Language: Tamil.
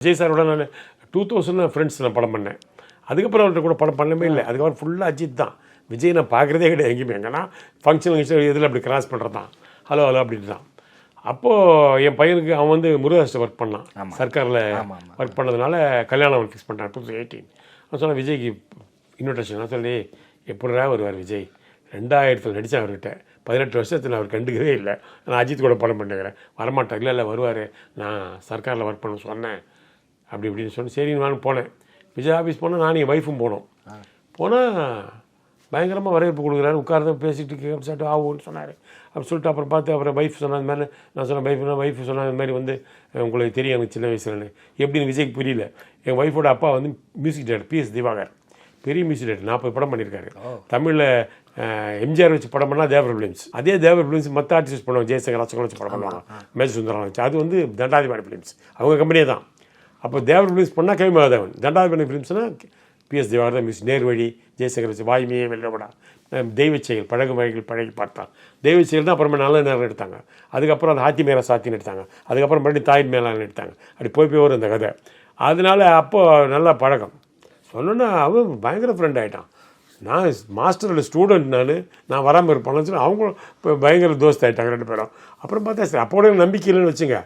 விஜய் சாரோட நான் 2000 ஃப்ரெண்ட்ஸ் நான் படம் பண்ணேன். அதுக்கப்புறம் அவர்கிட்ட கூட படம் பண்ணவே இல்லை. அதுக்கப்புறம் ஃபுல்லாக அஜித் தான். விஜய் நான் பார்க்குறதே கிடையாது எங்கேயுமே. எங்கன்னா ஃபங்க்ஷன் இதில் அப்படி கிராஸ் பண்ணுறது தான், ஹலோ ஹலோ அப்படின்ட்டு தான். அப்போது என் பையனுக்கு அவன் வந்து முருகாசிட்ட ஒர்க் பண்ணான், சர்க்காரில் ஒர்க் பண்ணதுனால கல்யாணம் அவன் ஃபிக்ஸ் பண்ணிட்டான் 2018. நான் சொன்னேன் விஜய்க்கு இன்விடேஷன். நான் சொல்லி எப்படிடா வருவார் விஜய், 2000 நடித்தேன் அவர்கிட்ட, 18 வருஷத்தில் அவர் கண்டுக்கவே இல்லை. நான் அஜித் கூட படம் பண்ணுகிறேன், வரமாட்டேன். இல்லை வருவார், நான் சர்க்காரில் ஒர்க் பண்ண சொன்னேன் அப்படி இப்படின்னு சொன்னேன். சரின்னு நான் போனேன். விஜய் ஆஃபீஸ் போனால் நான் என் ஒய்ஃபும் போனால் பயங்கரமாக வரவேற்பு கொடுக்குறாரு. உட்கார்ந்து பேசிட்டு சாப்பிட்டு ஆகும்னு சொன்னார். அப்படி சொல்லிட்டு அப்புறம் பார்த்து அப்புறம் ஒய்ஃப் சொன்ன மாதிரி நான் சொன்னேன் ஒய்ஃப் சொன்ன இந்த மாதிரி வந்து உங்களுக்கு தெரியும் எனக்கு சின்ன வயசுலன்னு. எப்படின்னு விஜய்க்கு புரியல. என் ஒய்ஃபோட அப்பா வந்து மியூசிக் டைரக்டர் PS திவாகர், பெரிய மியூசிக் டைரக்டர், 40 படம் பண்ணியிருக்காரு. தமிழில் எம்ஜிஆர் வச்சு படம் பண்ணால் தேவர் ஃபிலிம்ஸ், அதே தேவர் ஃபிலிம்ஸ் மற்ற ஆர்டிஸ்ட் பண்ணுவாங்க, ஜெயசங்கர் ராஜசங்கர் வச்சு படம் பண்ணுவாங்க, மேஜர் சுந்தரம் வச்சு. அது வந்து தண்டாதிபாணி ஃபிலிம்ஸ், அவங்க கம்பெனியே தான். அப்போ தேவர் ஃபிலிம்ஸ் பண்ணால் கவி மகாதேவன், தண்டாதிபாணி ஃபிலிம்ஸ்னால் PS திவாகர் தான் மியூசிக். நேர்வழி ஜெயசங்கர் வச்சு, வாய்மையே வெள்ளப்படா, தெய்வச்செயல், பழகு மழைகள் பழகி பார்த்தான், தெய்வச்செயல் தான். அப்புறமே நல்ல நேரம் எடுத்தாங்க. அதுக்கப்புறம் அந்த ஹாத்தி மேலே சாத்தின்னு எடுத்தாங்க. அதுக்கப்புறம் மறுபடியும் தாயின் மேலான்னு எடுத்தாங்க. அப்படி போய் வரும் அந்த கதை. அதனால அப்போது நல்லா பழக்கம். சொன்னோன்னா அவன் பயங்கர ஃப்ரெண்ட் ஆகிட்டான். நான் மாஸ்டரோட ஸ்டூடெண்ட், நான் வராமல் இருப்பான்னு சொல்லி அவங்களும் இப்போ பயங்கர தோஸ்த் ஆகிட்டாங்க 2 பேரும். அப்புறம் பார்த்தா சரி, அப்போட நம்பிக்கை இல்லைன்னு வச்சுங்க.